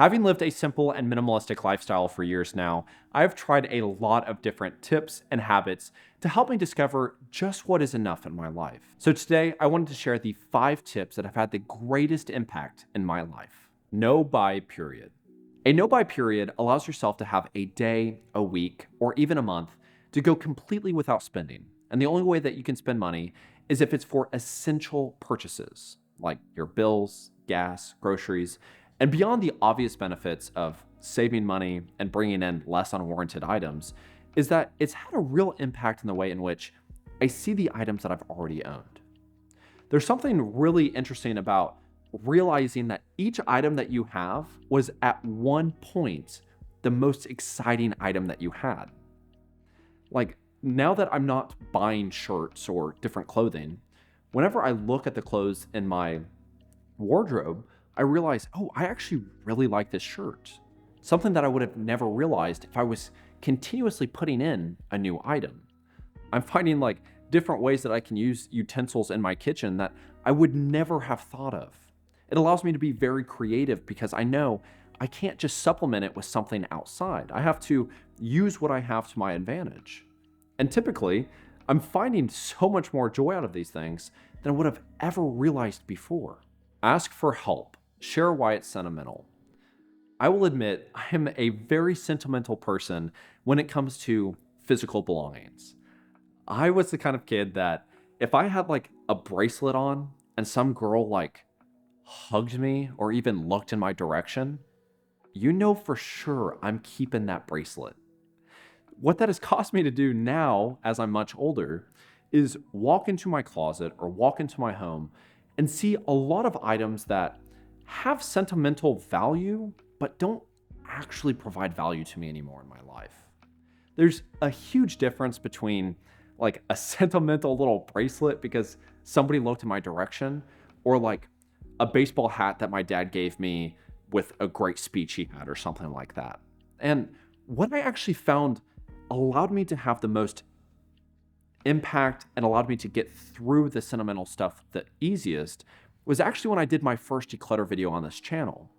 Having lived a simple and minimalistic lifestyle for years now, I've tried a lot of different tips and habits to help me discover just what is enough in my life. So today, I wanted to share the 5 tips that have had the greatest impact in my life. No buy period. A no buy period allows yourself to have a day, a week, or even a month to go completely without spending. And the only way that you can spend money is if it's for essential purchases, like your bills, gas, groceries, and beyond the obvious benefits of saving money and bringing in less unwarranted items, is that it's had a real impact in the way in which I see the items that I've already owned. There's something really interesting about realizing that each item that you have was at one point the most exciting item that you had. Like now that I'm not buying shirts or different clothing, whenever I look at the clothes in my wardrobe, I realize, oh, I actually really like this shirt. Something that I would have never realized if I was continuously putting in a new item. I'm finding like different ways that I can use utensils in my kitchen that I would never have thought of. It allows me to be very creative because I know I can't just supplement it with something outside. I have to use what I have to my advantage. And typically, I'm finding so much more joy out of these things than I would have ever realized before. Ask for help. Share why it's sentimental. I will admit I am a very sentimental person when it comes to physical belongings. I was the kind of kid that if I had like a bracelet on and some girl like hugged me or even looked in my direction, you know for sure I'm keeping that bracelet. What that has caused me to do now, as I'm much older, is walk into my closet or walk into my home and see a lot of items that have sentimental value, but don't actually provide value to me anymore in my life. There's a huge difference between like a sentimental little bracelet because somebody looked in my direction, or like a baseball hat that my dad gave me with a great speech he had or something like that. And what I actually found allowed me to have the most impact and allowed me to get through the sentimental stuff the easiest was actually when I did my first declutter video on this channel.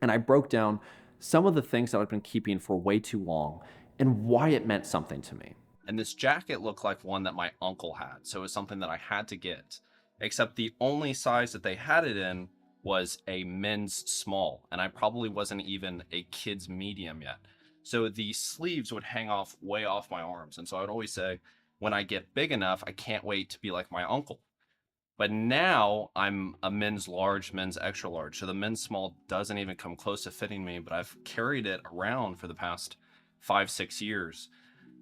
And I broke down some of the things that I've been keeping for way too long and why it meant something to me. And this jacket looked like one that my uncle had. So it was something that I had to get. Except the only size that they had it in was a men's small. And I probably wasn't even a kid's medium yet. So the sleeves would hang off way off my arms. And so I would always say, when I get big enough, I can't wait to be like my uncle. But now I'm a men's large, men's extra large. So the men's small doesn't even come close to fitting me, but I've carried it around for the past 5, 6 years.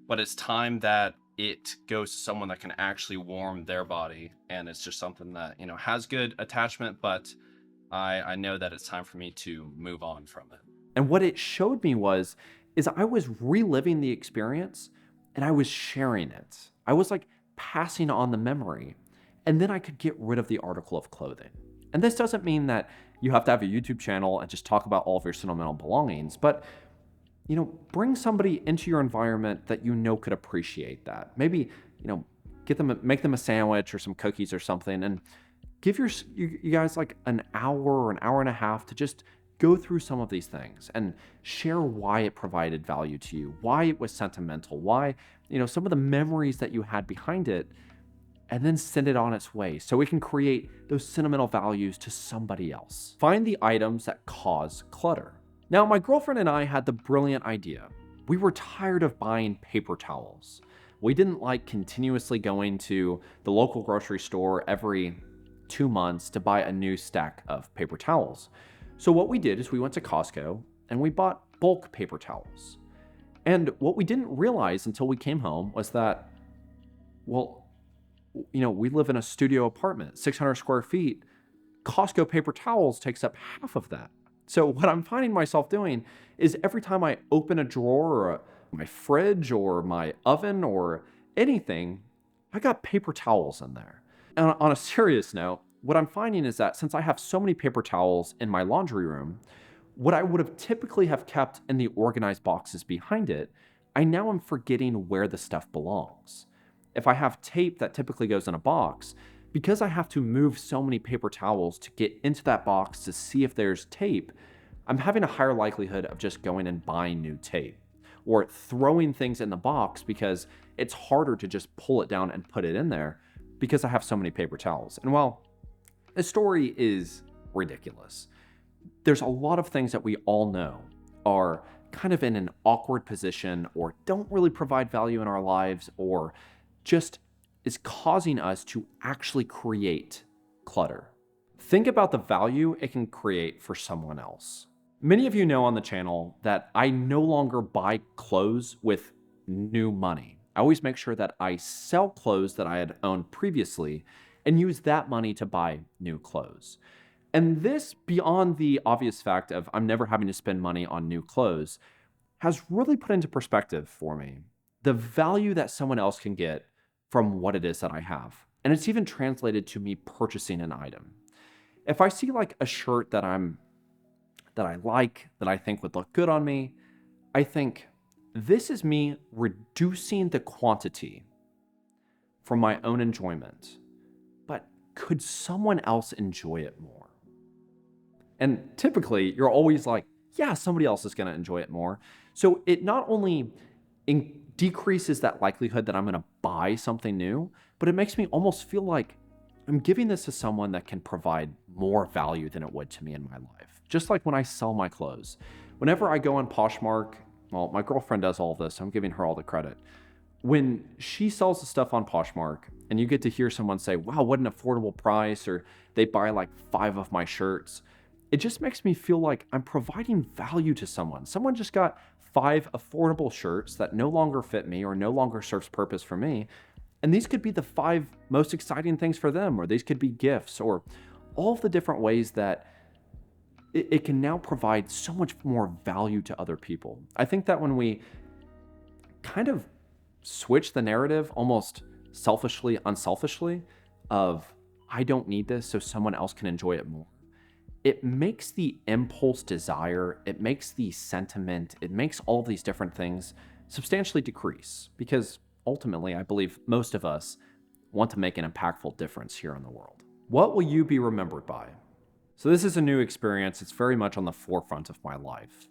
But it's time that it goes to someone that can actually warm their body. And it's just something that, has good attachment, but I know that it's time for me to move on from it. And what it showed me is I was reliving the experience and I was sharing it. I was like passing on the memory, and then I could get rid of the article of clothing. And this doesn't mean that you have to have a YouTube channel and just talk about all of your sentimental belongings, but bring somebody into your environment that could appreciate that. Maybe, make them a sandwich or some cookies or something, and give you guys like an hour or an hour and a half to just go through some of these things and share why it provided value to you, why it was sentimental, why, some of the memories that you had behind it, and then send it on its way so we can create those sentimental values to somebody else. Find the items that cause clutter. Now, my girlfriend and I had the brilliant idea. We were tired of buying paper towels. We didn't like continuously going to the local grocery store every 2 months to buy a new stack of paper towels. So what we did is we went to Costco and we bought bulk paper towels. And what we didn't realize until we came home was that, well, we live in a studio apartment, 600 square feet. Costco paper towels takes up half of that. So what I'm finding myself doing is every time I open a drawer or my fridge or my oven or anything, I got paper towels in there. And on a serious note, what I'm finding is that since I have so many paper towels in my laundry room, what I would have typically have kept in the organized boxes behind it, I now am forgetting where the stuff belongs. If I have tape that typically goes in a box, because I have to move so many paper towels to get into that box to see if there's tape, I'm having a higher likelihood of just going and buying new tape or throwing things in the box because it's harder to just pull it down and put it in there because I have so many paper towels. And while this story is ridiculous, there's a lot of things that we all know are kind of in an awkward position or don't really provide value in our lives or just is causing us to actually create clutter. Think about the value it can create for someone else. Many of you know on the channel that I no longer buy clothes with new money. I always make sure that I sell clothes that I had owned previously and use that money to buy new clothes. And this, beyond the obvious fact of I'm never having to spend money on new clothes, has really put into perspective for me the value that someone else can get from what it is that I have. And it's even translated to me purchasing an item. If I see like a shirt that I like, that I think would look good on me, I think this is me reducing the quantity for my own enjoyment. But could someone else enjoy it more? And typically, you're always like, yeah, somebody else is going to enjoy it more. So it not only decreases that likelihood that I'm going to buy something new, but it makes me almost feel like I'm giving this to someone that can provide more value than it would to me in my life. Just like when I sell my clothes. Whenever I go on Poshmark, well, my girlfriend does all of this, so I'm giving her all the credit. When she sells the stuff on Poshmark and you get to hear someone say, wow, what an affordable price, or they buy like 5 of my shirts, it just makes me feel like I'm providing value to someone. Someone just got 5 affordable shirts that no longer fit me or no longer serves purpose for me. And these could be the 5 most exciting things for them, or these could be gifts, or all of the different ways that it can now provide so much more value to other people. I think that when we kind of switch the narrative almost selfishly, unselfishly, of I don't need this so someone else can enjoy it more, it makes the impulse desire, it makes the sentiment, it makes all of these different things substantially decrease because ultimately I believe most of us want to make an impactful difference here in the world. What will you be remembered by? So this is a new experience. It's very much on the forefront of my life.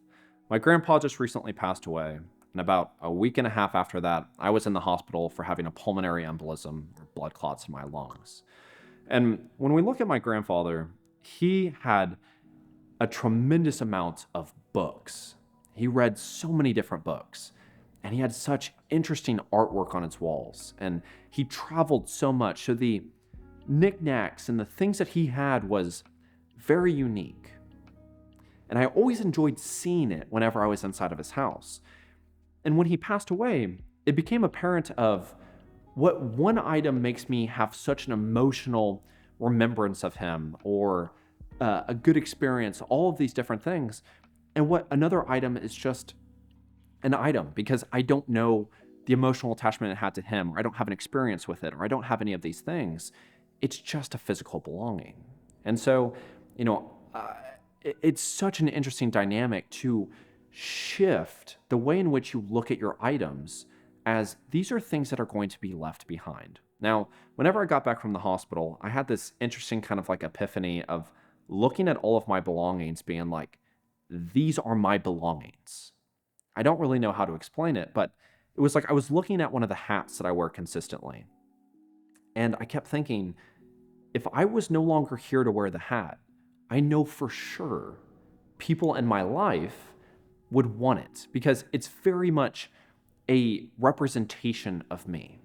My grandpa just recently passed away, and about a week and a half after that, I was in the hospital for having a pulmonary embolism or blood clots in my lungs. And when we look at my grandfather, he had a tremendous amount of books. He read so many different books, and he had such interesting artwork on his walls, and he traveled so much. So the knickknacks and the things that he had was very unique. And I always enjoyed seeing it whenever I was inside of his house. And when he passed away, it became apparent of what one item makes me have such an emotional remembrance of him or a good experience, all of these different things. And what another item is just an item because I don't know the emotional attachment it had to him, or I don't have an experience with it, or I don't have any of these things. It's just a physical belonging. And so, it's such an interesting dynamic to shift the way in which you look at your items as these are things that are going to be left behind. Now, whenever I got back from the hospital, I had this interesting kind of like epiphany of looking at all of my belongings being like, these are my belongings. I don't really know how to explain it, but it was like I was looking at one of the hats that I wear consistently. And I kept thinking, if I was no longer here to wear the hat, I know for sure people in my life would want it because it's very much a representation of me.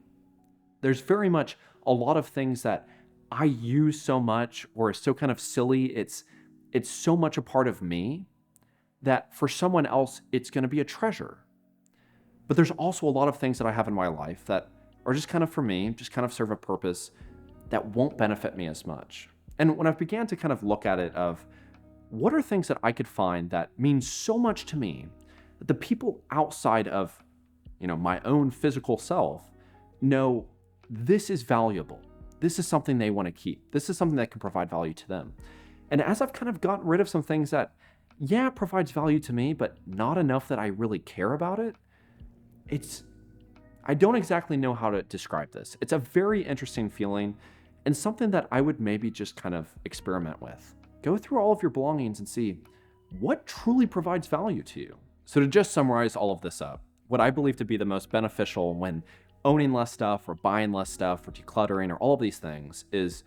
There's very much a lot of things that I use so much or is so kind of silly. It's so much a part of me that for someone else, it's going to be a treasure. But there's also a lot of things that I have in my life that are just kind of for me, just kind of serve a purpose that won't benefit me as much. And when I began to kind of look at it of what are things that I could find that mean so much to me that the people outside of, my own physical self know this is valuable. This is something they want to keep. This is something that can provide value to them. And as I've kind of gotten rid of some things that, it provides value to me, but not enough that I really care about it, I don't exactly know how to describe this. It's a very interesting feeling and something that I would maybe just kind of experiment with. Go through all of your belongings and see what truly provides value to you? So to just summarize all of this up, what I believe to be the most beneficial when owning less stuff or buying less stuff or decluttering or all of these things is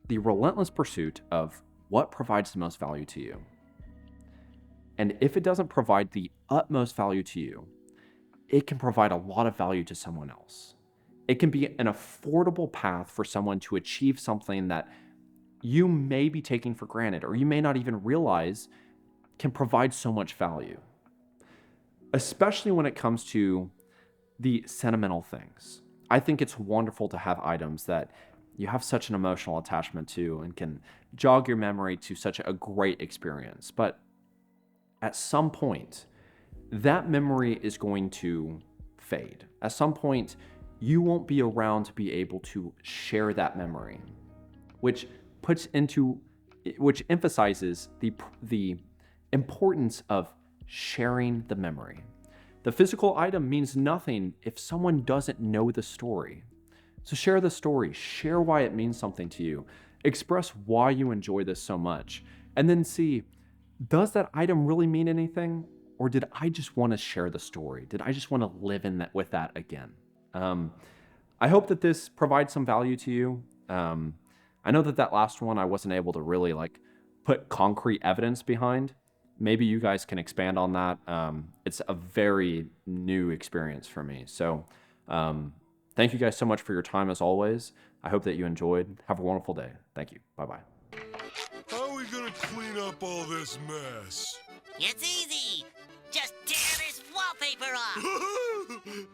the relentless pursuit of what provides the most value to you. And if it doesn't provide the utmost value to you, it can provide a lot of value to someone else. It can be an affordable path for someone to achieve something that you may be taking for granted or you may not even realize can provide so much value, especially when it comes to the sentimental things. I think it's wonderful to have items that you have such an emotional attachment to and can jog your memory to such a great experience. But at some point, that memory is going to fade. At some point, you won't be around to be able to share that memory, which emphasizes the importance of sharing the memory. The physical item means nothing if someone doesn't know the story. So share the story, share why it means something to you, express why you enjoy this so much, and then see, does that item really mean anything? Or did I just want to share the story? Did I just want to live in that with that again? I hope that this provides some value to you. I know that last one I wasn't able to really put concrete evidence behind. Maybe you guys can expand on that. It's a very new experience for me. So thank you guys so much for your time as always. I hope that you enjoyed. Have a wonderful day. Thank you. Bye-bye. How are we gonna clean up all this mess? It's easy. Just tear this wallpaper off.